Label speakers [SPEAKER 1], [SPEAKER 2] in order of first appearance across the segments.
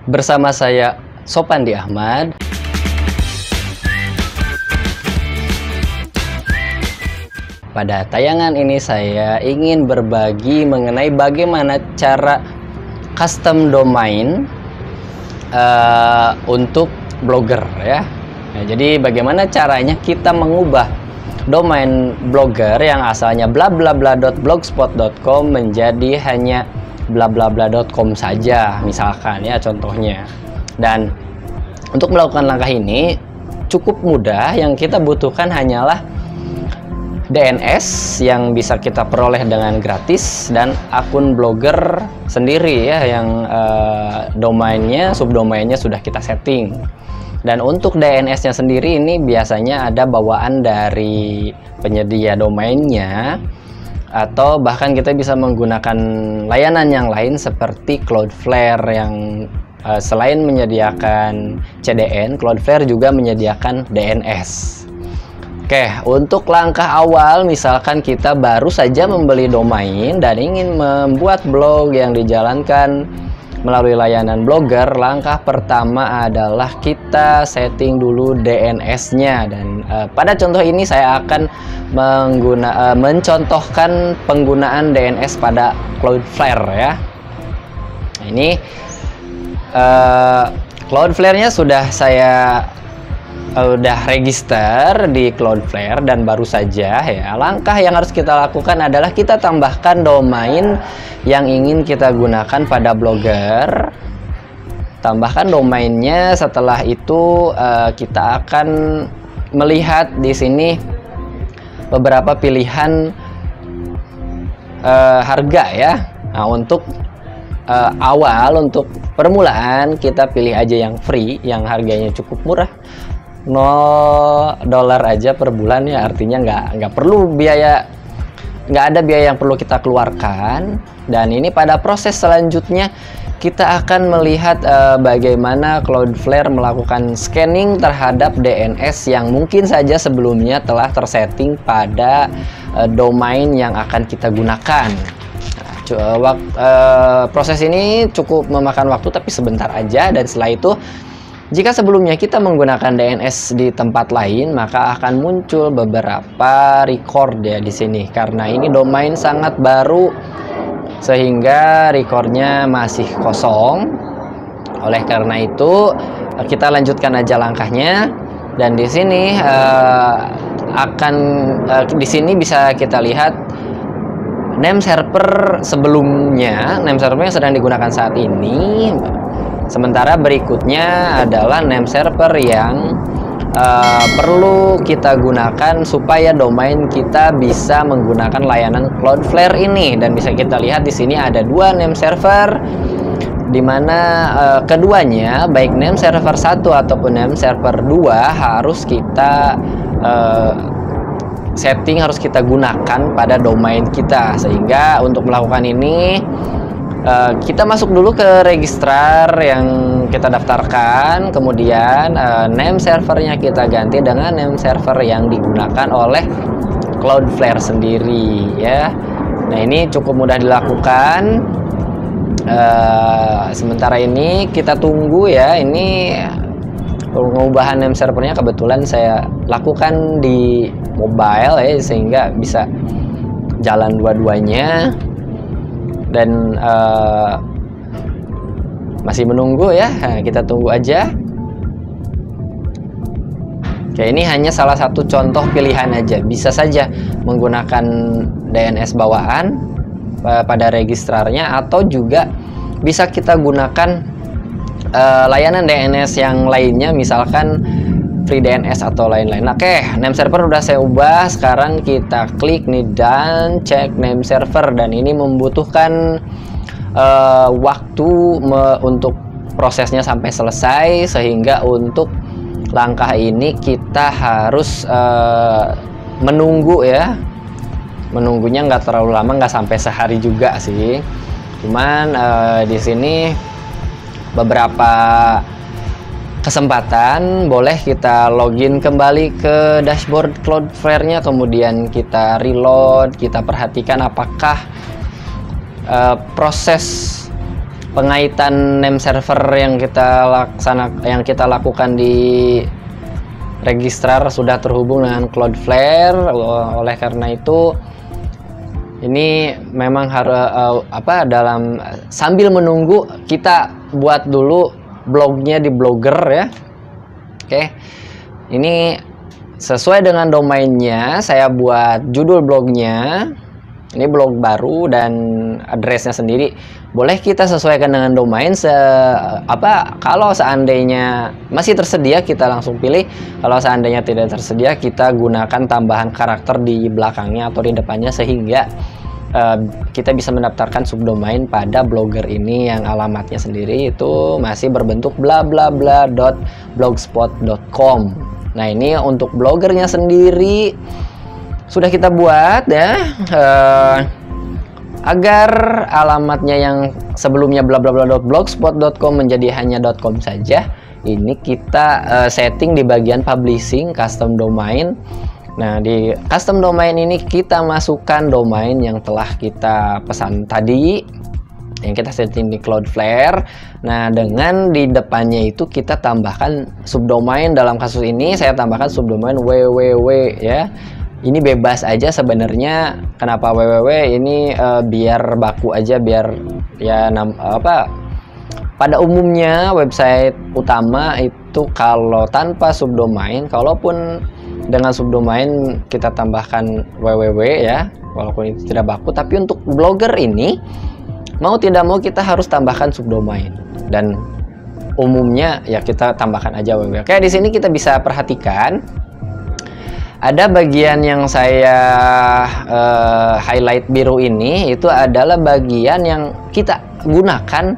[SPEAKER 1] Bersama saya Sopandi Ahmad. Pada tayangan ini saya ingin berbagi mengenai bagaimana cara custom domain untuk blogger ya. Nah, jadi bagaimana caranya kita mengubah domain blogger yang asalnya blablabla.blogspot.com menjadi hanya blablabla.com saja misalkan ya contohnya. Dan untuk melakukan langkah ini cukup mudah, yang kita butuhkan hanyalah DNS yang bisa kita peroleh dengan gratis dan akun blogger sendiri ya yang domainnya, subdomainnya sudah kita setting. Dan untuk DNS-nya sendiri ini biasanya ada bawaan dari penyedia domainnya, atau bahkan kita bisa menggunakan layanan yang lain seperti Cloudflare yang selain menyediakan CDN, Cloudflare juga menyediakan DNS. Oke, untuk langkah awal misalkan kita baru saja membeli domain dan ingin membuat blog yang dijalankan melalui layanan blogger, langkah pertama adalah kita setting dulu DNS-nya. Dan pada contoh ini saya akan mencontohkan penggunaan DNS pada Cloudflare ya. Nah, ini Cloudflare-nya sudah saya register di Cloudflare dan baru saja ya. Langkah yang harus kita lakukan adalah kita tambahkan domain yang ingin kita gunakan pada blogger. Tambahkan domainnya. Setelah itu kita akan melihat di sini beberapa pilihan harga ya. Nah, untuk awal, untuk permulaan kita pilih aja yang free, yang harganya cukup murah, $0 aja per bulan ya, artinya nggak perlu biaya, nggak ada biaya yang perlu kita keluarkan. Dan ini pada proses selanjutnya kita akan melihat bagaimana Cloudflare melakukan scanning terhadap DNS yang mungkin saja sebelumnya telah tersetting pada domain yang akan kita gunakan. Proses ini cukup memakan waktu tapi sebentar aja, dan setelah itu jika sebelumnya kita menggunakan DNS di tempat lain, maka akan muncul beberapa record ya di sini. Karena ini domain sangat baru, sehingga recordnya masih kosong. Oleh karena itu, kita lanjutkan aja langkahnya. Dan di sini di sini bisa kita lihat name server sebelumnya, name server yang sedang digunakan saat ini. Sementara berikutnya adalah name server yang perlu kita gunakan supaya domain kita bisa menggunakan layanan Cloudflare ini. Dan bisa kita lihat di sini ada dua name server, di mana keduanya, baik name server 1 ataupun name server 2, harus kita setting, harus kita gunakan pada domain kita. Sehingga untuk melakukan ini kita masuk dulu ke registrar yang kita daftarkan, kemudian name servernya kita ganti dengan name server yang digunakan oleh Cloudflare sendiri ya. Nah, ini cukup mudah dilakukan. Sementara ini kita tunggu ya. Ini pengubahan name servernya kebetulan saya lakukan di mobile ya, sehingga bisa jalan dua-duanya. Dan masih menunggu ya, kita tunggu aja. Oke, ini hanya salah satu contoh pilihan aja. Bisa saja menggunakan DNS bawaan pada registrarnya, atau juga bisa kita gunakan layanan DNS yang lainnya, misalkan free DNS atau lain-lain. Oke, name server udah saya ubah. Sekarang kita klik nih dan cek name server, dan ini membutuhkan waktu untuk prosesnya sampai selesai, sehingga untuk langkah ini kita harus menunggu ya. Menunggunya nggak terlalu lama, nggak sampai sehari juga sih. Cuman di sini beberapa kesempatan boleh kita login kembali ke dashboard Cloudflare-nya, kemudian kita reload, kita perhatikan apakah proses pengaitan name server yang kita lakukan di registrar sudah terhubung dengan Cloudflare. Oleh karena itu ini memang harus sambil menunggu kita buat dulu blognya di Blogger ya. Oke. Ini sesuai dengan domainnya, saya buat judul blognya. Ini blog baru dan addressnya sendiri boleh kita sesuaikan dengan domain. Kalau seandainya masih tersedia kita langsung pilih, kalau seandainya tidak tersedia kita gunakan tambahan karakter di belakangnya atau di depannya sehingga kita bisa mendaftarkan subdomain pada Blogger ini yang alamatnya sendiri itu masih berbentuk blablabla.blogspot.com. Nah, ini untuk Bloggernya sendiri sudah kita buat ya, agar alamatnya yang sebelumnya blablabla.blogspot.com menjadi hanya .com saja. Ini kita setting di bagian publishing custom domain. Nah, di custom domain ini kita masukkan domain yang telah kita pesan tadi, yang kita setting di Cloudflare. Nah, dengan di depannya itu kita tambahkan subdomain. Dalam kasus ini saya tambahkan subdomain www ya. Ini bebas aja sebenarnya. Kenapa www? Ini biar baku aja, biar ya pada umumnya website utama itu kalau tanpa subdomain, kalaupun dengan subdomain kita tambahkan www ya, walaupun itu tidak baku, tapi untuk Blogger ini mau tidak mau kita harus tambahkan subdomain dan umumnya ya kita tambahkan aja www. Oke, di sini kita bisa perhatikan ada bagian yang saya highlight biru ini, itu adalah bagian yang kita gunakan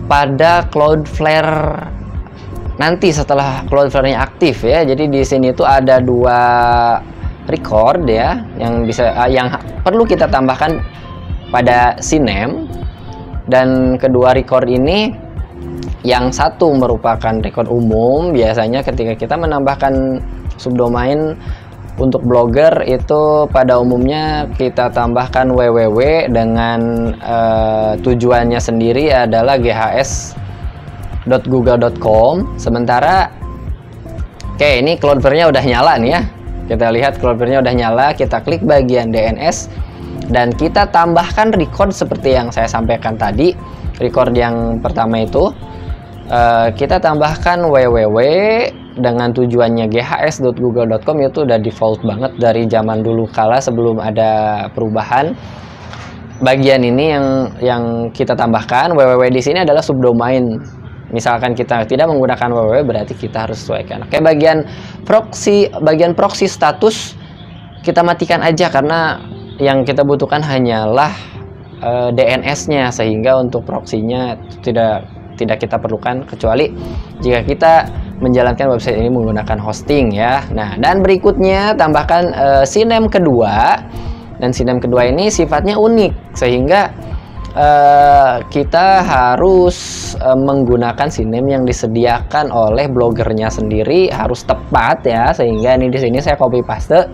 [SPEAKER 1] pada Cloudflare nanti setelah Cloudflare-nya aktif ya. Jadi di sini tuh ada 2 record ya yang perlu kita tambahkan pada CNAME, dan kedua record ini yang satu merupakan record umum. Biasanya ketika kita menambahkan subdomain untuk Blogger itu pada umumnya kita tambahkan www dengan tujuannya sendiri adalah ghs.google.com. Sementara ini Cloudflare-nya udah nyala nih ya. Kita lihat Cloudflare-nya udah nyala, kita klik bagian DNS dan kita tambahkan record seperti yang saya sampaikan tadi. Record yang pertama itu kita tambahkan www dengan tujuannya ghs.google.com. Itu udah default banget dari zaman dulu kala sebelum ada perubahan. Bagian ini yang kita tambahkan www di sini adalah subdomain. Misalkan kita tidak menggunakan www berarti kita harus sesuaikan. Oke, bagian proxy status kita matikan aja karena yang kita butuhkan hanyalah DNS-nya, sehingga untuk proxy-nya tidak kita perlukan kecuali jika kita menjalankan website ini menggunakan hosting ya. Nah, dan berikutnya tambahkan CNAME kedua, dan CNAME kedua ini sifatnya unik sehingga kita harus menggunakan CNAME yang disediakan oleh Bloggernya sendiri, harus tepat ya, sehingga ini di sini saya copy paste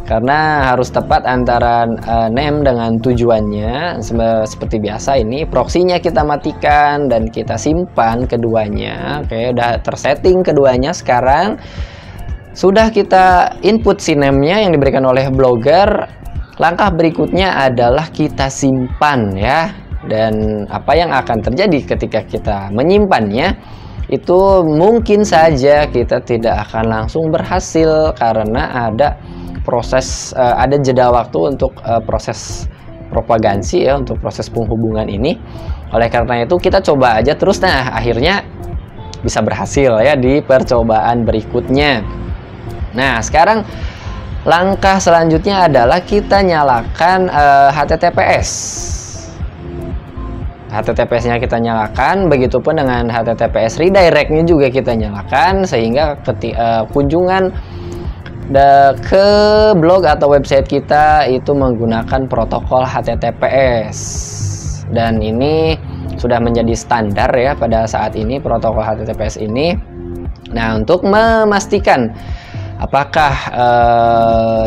[SPEAKER 1] karena harus tepat antara name dengan tujuannya. Seperti biasa ini proxy-nya kita matikan dan kita simpan keduanya. Oke, udah tersetting keduanya. Sekarang sudah kita input CNAME-nya yang diberikan oleh Blogger. Langkah berikutnya adalah kita simpan ya. Dan apa yang akan terjadi ketika kita menyimpannya, itu mungkin saja kita tidak akan langsung berhasil karena ada jeda waktu untuk proses propagasi ya, untuk proses penghubungan ini. Oleh karena itu kita coba aja terus. Nah, akhirnya bisa berhasil ya di percobaan berikutnya. Nah, sekarang langkah selanjutnya adalah kita nyalakan HTTPS-nya kita nyalakan, begitupun dengan HTTPS redirect-nya juga kita nyalakan, sehingga kunjungan ke blog atau website kita itu menggunakan protokol HTTPS. Dan ini sudah menjadi standar ya pada saat ini protokol HTTPS ini. Nah, untuk memastikan apakah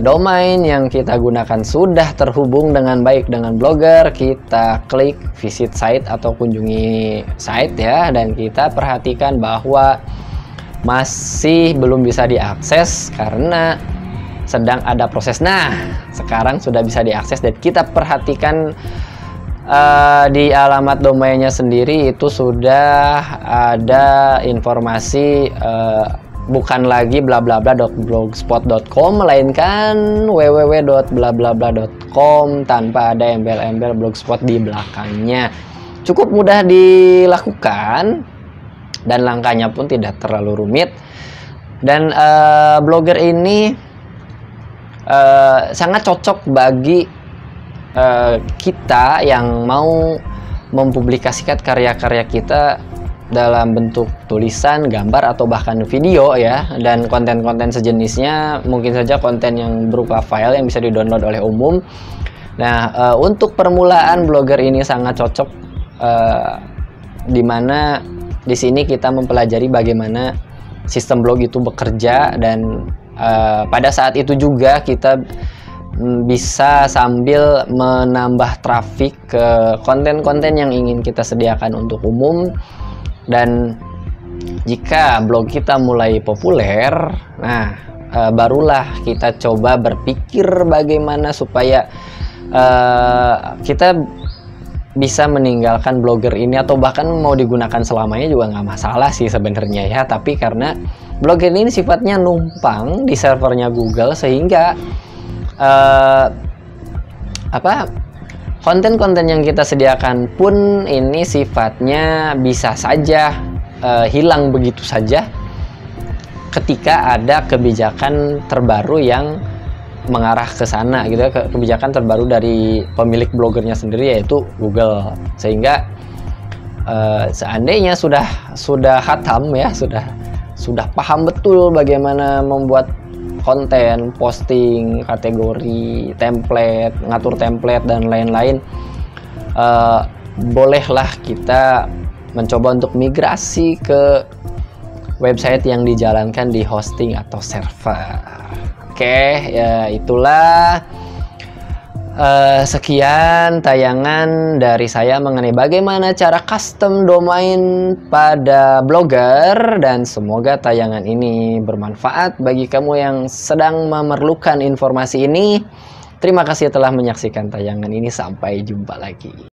[SPEAKER 1] domain yang kita gunakan sudah terhubung dengan baik dengan Blogger. Kita klik visit site atau kunjungi site ya, dan kita perhatikan bahwa masih belum bisa diakses karena sedang ada proses. Nah, sekarang sudah bisa diakses, dan kita perhatikan di alamat domainnya sendiri itu sudah ada informasi, bukan lagi blablabla.blogspot.com, melainkan www.blablabla.com tanpa ada embel-embel blogspot di belakangnya. Cukup mudah dilakukan dan langkahnya pun tidak terlalu rumit. Dan Blogger ini sangat cocok bagi kita yang mau mempublikasikan karya-karya kita dalam bentuk tulisan, gambar, atau bahkan video ya, dan konten-konten sejenisnya, mungkin saja konten yang berupa file yang bisa di-download oleh umum. Nah, untuk permulaan Blogger ini sangat cocok, dimana di sini kita mempelajari bagaimana sistem blog itu bekerja, dan pada saat itu juga kita bisa sambil menambah traffic ke konten-konten yang ingin kita sediakan untuk umum. Dan jika blog kita mulai populer, nah barulah kita coba berpikir bagaimana supaya kita bisa meninggalkan Blogger ini, atau bahkan mau digunakan selamanya juga nggak masalah sih sebenarnya ya. Tapi karena Blogger ini sifatnya numpang di servernya Google, sehingga konten-konten yang kita sediakan pun ini sifatnya bisa saja hilang begitu saja ketika ada kebijakan terbaru yang mengarah ke sana gitu ya, kebijakan terbaru dari pemilik Bloggernya sendiri, yaitu Google. Sehingga seandainya sudah khatam ya, sudah paham betul bagaimana membuat konten, posting, kategori, template, ngatur template, dan lain-lain, bolehlah kita mencoba untuk migrasi ke website yang dijalankan di hosting atau server. Oke, ya itulah sekian tayangan dari saya mengenai bagaimana cara custom domain pada Blogger, dan semoga tayangan ini bermanfaat bagi kamu yang sedang memerlukan informasi ini. Terima kasih telah menyaksikan tayangan ini, sampai jumpa lagi.